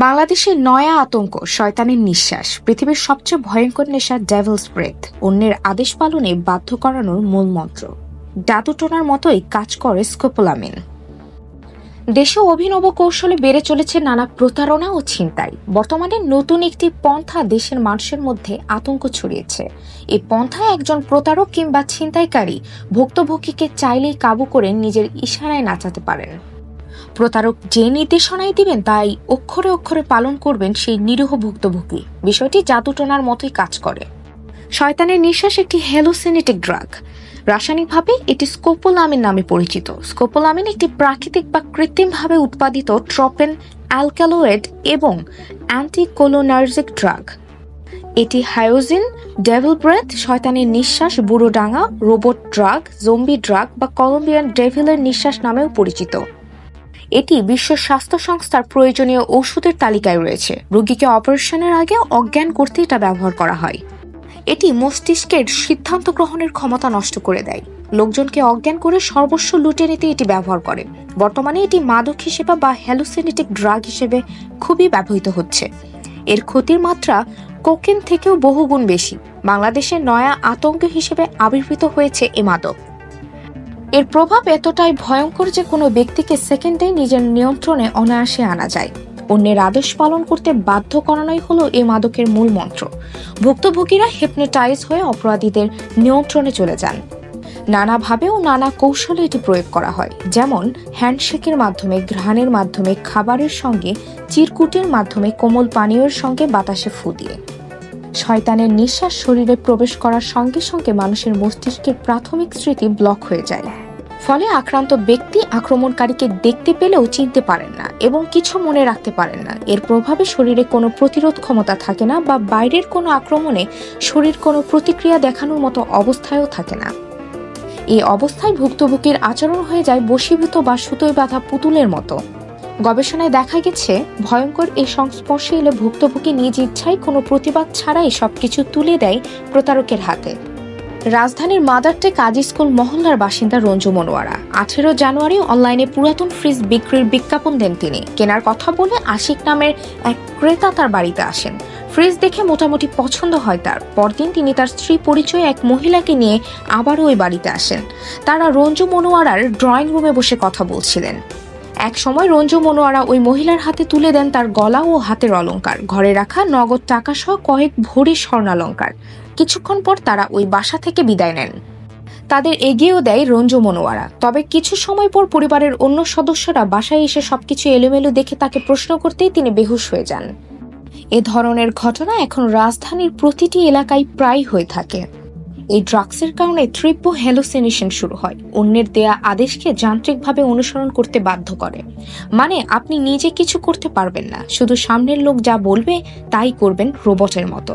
বাংলাদেশের নয়া আতঙ্ক শয়তানের নিঃশ্বাস। পৃথিবীর সবচেয়ে ভয়ঙ্কর নেশা ডেভিলস ব্রেথ, অন্যের আদেশ পালনে বাধ্য করানোর মূল মন্ত্র। জাদুটোনার মতোই কাজ করে স্কোপোলামিন। দেশে অভিনব কৌশলে বেড়ে চলেছে নানা প্রতারণা ও ছিনতাই। বর্তমানে নতুন একটি পন্থা দেশের মানুষের মধ্যে আতঙ্ক ছড়িয়েছে। এই পন্থায় একজন প্রতারক কিংবা ছিনতাইকারী ভুক্তভোগীকে চাইলেই কাবু করে নিজের ইশারায় নাচাতে পারেন। প্রতারক যে নির্দেশনাই দিবেন তাই অক্ষরে অক্ষরে পালন করবেন সেই নিরীহ ভুক্তভোগী। বিষয়টি জাদুটোনার মতোই কাজ করে। শয়তানের নিঃশ্বাস একটি হ্যালোসিনেটিক ড্রাগ। রাসায়নিকভাবে এটি স্কোপোলামিন নামে পরিচিত। স্কোপোলামিন একটি প্রাকৃতিক বা কৃত্রিমভাবে উৎপাদিত ট্রপেন অ্যালকালোয়েড এবং অ্যান্টিকোলোনার্জিক ড্রাগ। এটি হায়োজিন, ডেভিল ব্রেথ, শয়তানের নিঃশ্বাস, বুড়োডাঙ্গা, রোবট ড্রাগ, জম্বি ড্রাগ বা কলম্বিয়ান ডেভিলের নিঃশ্বাস নামেও পরিচিত। এটি বিশ্ব স্বাস্থ্য সংস্থার প্রয়োজনীয় ওষুধের তালিকায় রয়েছে। রোগীকে অপারেশনের আগে অজ্ঞান করতে এটা ব্যবহার করা হয়। এটি মস্তিষ্কের সিদ্ধান্ত গ্রহণের ক্ষমতা নষ্ট করে দেয়। লোকজনকে অজ্ঞান করে সর্বস্ব লুটে নিতে এটি ব্যবহার করে। বর্তমানে এটি মাদক হিসেবে বা হ্যালোসিনেটিক ড্রাগ হিসেবে খুবই ব্যবহৃত হচ্ছে। এর ক্ষতির মাত্রা কোকেন থেকেও বহুগুণ বেশি। বাংলাদেশের নয়া আতঙ্ক হিসেবে আবির্ভূত হয়েছে এ মাদক। এর প্রভাব এতটাই ভয়ঙ্কর যে কোনো ব্যক্তিকে সেকেন্ডে নিজের নিয়ন্ত্রণে অনায়াসে আনা যায়। অন্যের আদেশ পালন করতে বাধ্য করানোই হলো এই মাদকের মূল মন্ত্র। ভুক্তভোগীরা হিপনোটাইজ হয়ে অপরাধীদের নিয়ন্ত্রণে চলে যান। নানাভাবে ও নানা কৌশলে এটি প্রয়োগ করা হয়, যেমন হ্যান্ডশেকের মাধ্যমে, ঘ্রাণের মাধ্যমে, খাবারের সঙ্গে, চিরকুটের মাধ্যমে, কোমল পানীয়ের সঙ্গে, বাতাসে ফু দিয়ে। শয়তানের নিঃশ্বাস শরীরে প্রবেশ করার সঙ্গে সঙ্গে মানুষের মস্তিষ্কের প্রাথমিক স্মৃতি ব্লক হয়ে যায়। ফলে আক্রান্ত ব্যক্তি আক্রমণকারীকে দেখতে পেলেও চিনতে পারেন না এবং কিছু মনে রাখতে পারেন না। এর প্রভাবে শরীরে কোনো প্রতিরোধ ক্ষমতা থাকে না বা বাইরের কোনো আক্রমণে শরীর কোনো প্রতিক্রিয়া দেখানোর মতো অবস্থায়ও থাকে না। এই অবস্থায় ভুক্তভোগীর আচরণ হয়ে যায় বশীভূত বা সুতোয় বাঁধা পুতুলের মতো। গবেষণায় দেখা গেছে, ভয়ঙ্কর এই সংস্পর্শে এলে ভুক্তভোগী নিজ ইচ্ছায় কোনো প্রতিবাদ ছাড়াই সবকিছু তুলে দেয় প্রতারকের হাতে। রাজধানীর মাদারটেক কাজী স্কুল মহল্লার বাসিন্দা রঞ্জু মনোয়ারা 18 জানুয়ারি অনলাইনে পুরাতন ফ্রিজ বিক্রির বিজ্ঞাপন দেন তিনি। কেনার কথা বলে আশিক নামের এক ক্রেতা তার বাড়িতে আসেন। ফ্রিজ দেখে মোটামুটি পছন্দ হয় তার। পরদিন তিনি তার স্ত্রী পরিচয়ে এক মহিলাকে নিয়ে আবারও ওই বাড়িতে আসেন। তারা রঞ্জু মনোয়ারার ড্রয়িং রুমে বসে কথা বলছিলেন। এক সময় রঞ্জু মনোয়ারা ওই মহিলার হাতে তুলে দেন তার গলা ও হাতের অলংকার, ঘরে রাখা নগদ টাকা সহ কয়েক ভরি স্বর্ণালংকার। কিছুক্ষণ পর তারা ওই বাসা থেকে বিদায় নেন। তাদের এগিয়েও দেয় রঞ্জু মনোয়ারা। তবে কিছু সময় পর পরিবারের অন্য সদস্যরা বাসায় এসে সবকিছু এলোমেলো দেখে তাকে প্রশ্ন করতেই তিনি বেহুশ হয়ে যান। এ ধরনের ঘটনা এখন রাজধানীর প্রতিটি এলাকায় প্রায় হয়ে থাকে। এই ড্রাগসের কারণে তীব্র হ্যালোসিনেশন শুরু হয়। অন্যের দেয়া আদেশকে যান্ত্রিকভাবে অনুসরণ করতে বাধ্য করে। মানে আপনি নিজে কিছু করতে পারবেন না, শুধু সামনের লোক যা বলবে তাই করবেন রোবটের মতো।